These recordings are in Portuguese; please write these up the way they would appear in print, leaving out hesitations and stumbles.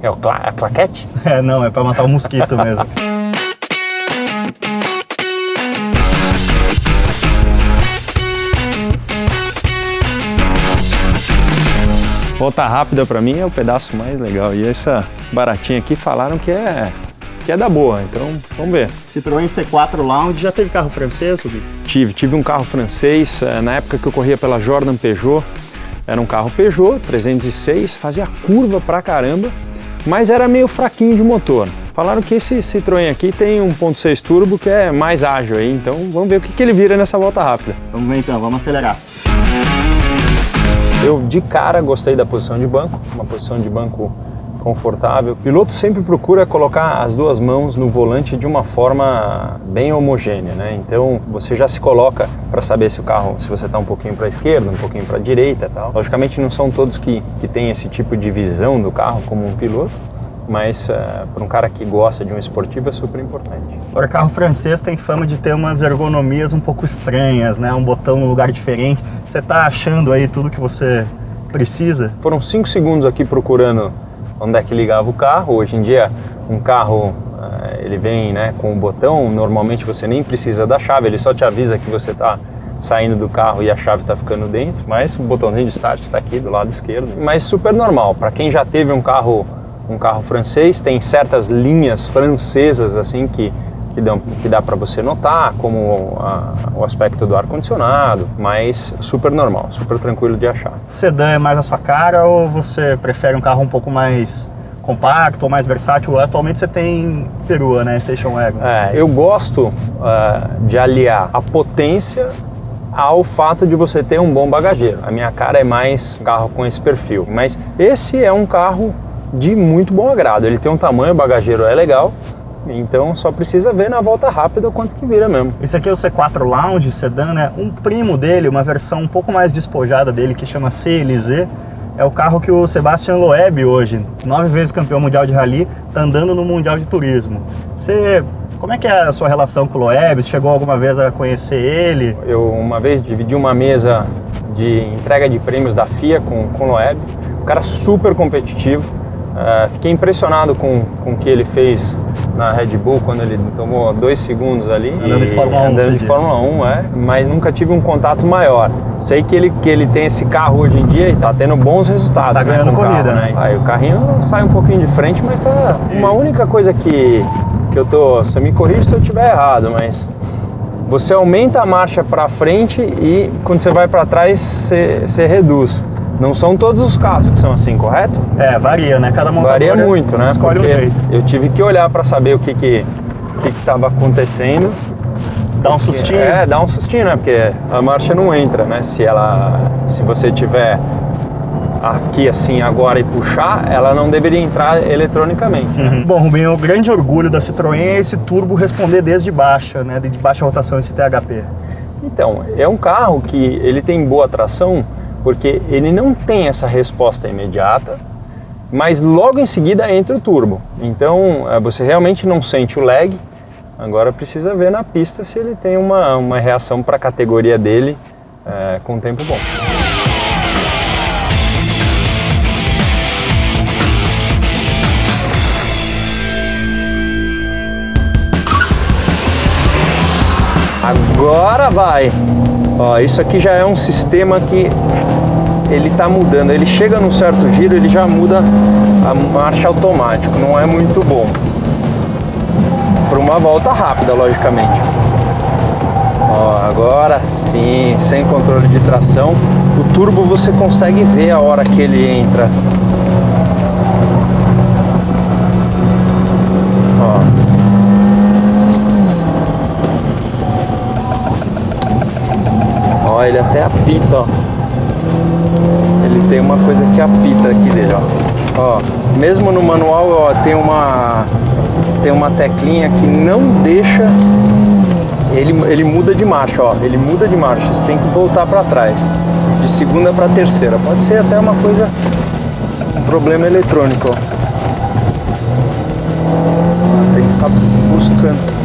É a claquete? Não, é para matar o mosquito mesmo. Volta rápida para mim é o pedaço mais legal. E essa baratinha aqui falaram que é da boa, então vamos ver. Citroën C4 Lounge, já teve carro francês, Rubinho? Tive um carro francês, na época que eu corria pela Jordan Peugeot, era um carro Peugeot 306, fazia curva pra caramba, mas era meio fraquinho de motor. Falaram que esse Citroën aqui tem 1.6 turbo que é mais ágil aí, então vamos ver o que ele vira nessa volta rápida. Vamos ver então, vamos acelerar. Eu de cara gostei da posição de banco, uma posição de banco confortável. O piloto sempre procura colocar as duas mãos no volante de uma forma bem homogênea, né? Então você já se coloca para saber se o carro, se você está um pouquinho para a esquerda, um pouquinho para a direita e tal. Logicamente não são todos que têm esse tipo de visão do carro como um piloto, mas para um cara que gosta de um esportivo é super importante. Agora, carro francês tem fama de ter umas ergonomias um pouco estranhas, né? Um botão num lugar diferente. Você está achando aí tudo que você precisa? Foram 5 segundos aqui procurando onde é que ligava o carro. Hoje em dia um carro ele vem, né, com o botão, normalmente você nem precisa da chave, ele só te avisa que você está saindo do carro e a chave está ficando dentro, mas o botãozinho de start está aqui do lado esquerdo. Mas super normal, para quem já teve um carro francês, tem certas linhas francesas assim que dá para você notar, como o aspecto do ar-condicionado, mas super normal, super tranquilo de achar. Sedã é mais a sua cara ou você prefere um carro um pouco mais compacto ou mais versátil? Atualmente você tem Perua, né? Station Wagon. Eu gosto de aliar a potência ao fato de você ter um bom bagageiro. A minha cara é mais um carro com esse perfil, mas esse é um carro de muito bom agrado. Ele tem um tamanho, o bagageiro é legal, então só precisa ver na volta rápida quanto que vira mesmo. Esse aqui é o C4 Lounge Sedan, né? Um primo dele, uma versão um pouco mais despojada dele, que chama CLZ, é o carro que o Sebastian Loeb hoje, 9 vezes campeão mundial de rally, tá andando no Mundial de Turismo. Como é que é a sua relação com o Loeb? Você chegou alguma vez a conhecer ele? Eu uma vez dividi uma mesa de entrega de prêmios da FIA com o Loeb, um cara super competitivo. Fiquei impressionado com o que ele fez na Red Bull quando ele tomou 2 segundos ali. Andando de Fórmula 1. Andando de Fórmula 1, mas nunca tive um contato maior. Sei que ele tem esse carro hoje em dia e tá tendo bons resultados. Tá ganhando corrida, carro, né? Aí o carrinho sai um pouquinho de frente, mas tá. Uma única coisa que eu tô. Você me corrige se eu estiver errado, mas você aumenta a marcha para frente e quando você vai para trás você reduz. Não são todos os carros que são assim, correto? Varia, né? Cada montadora varia muito, né? Escolhe Porque um jeito. eu tive que olhar para saber o que estava acontecendo. Dá um sustinho? Dá um sustinho, né? Porque a marcha não entra, né? Se você tiver aqui assim agora e puxar, ela não deveria entrar eletronicamente. Uhum. Bom, Rubinho, o grande orgulho da Citroën é esse turbo responder desde baixa, né? De baixa rotação, esse THP. Então, é um carro que ele tem boa tração, porque ele não tem essa resposta imediata, mas logo em seguida entra o turbo. Então você realmente não sente o lag. Agora precisa ver na pista se ele tem uma reação para a categoria dele com tempo bom. Agora vai! Ó, isso aqui já é um sistema que ele está mudando. Ele chega num certo giro, ele já muda a marcha automático. Não é muito bom. Para uma volta rápida, logicamente. Ó, agora sim, sem controle de tração. O turbo você consegue ver a hora que ele entra. Ó. Ó, ele até apita, ó. Ele tem uma coisa que apita aqui dele, ó. Ó, mesmo no manual, ó, tem uma teclinha que não deixa. Ele muda de marcha, ó. Ele muda de marcha. Você tem que voltar para trás, de segunda para terceira. Pode ser até uma coisa, um problema eletrônico, ó. Tem que ficar buscando.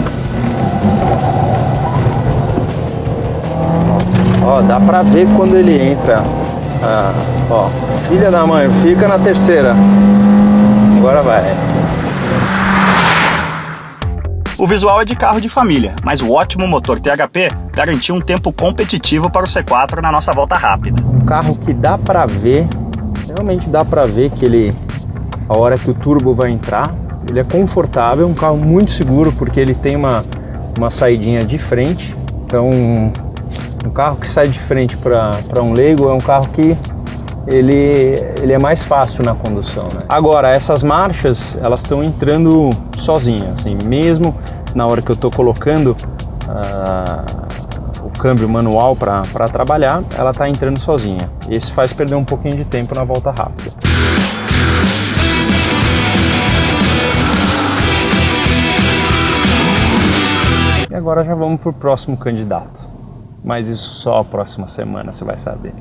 Ó, dá pra ver quando ele entra. Ó, filha da mãe, fica na terceira. Agora vai. O visual é de carro de família, mas o ótimo motor THP garantiu um tempo competitivo para o C4 na nossa volta rápida. Um carro que dá para ver, realmente dá para ver que ele, a hora que o turbo vai entrar, ele é confortável, um carro muito seguro porque ele tem uma saidinha de frente. Então, um carro que sai de frente para um leigo é um carro que ele é mais fácil na condução, né? Agora, essas marchas, elas estão entrando sozinhas, assim, mesmo na hora que eu estou colocando o câmbio manual para trabalhar, ela está entrando sozinha. Esse faz perder um pouquinho de tempo na volta rápida. E agora já vamos para o próximo candidato. Mas isso só a próxima semana você vai saber.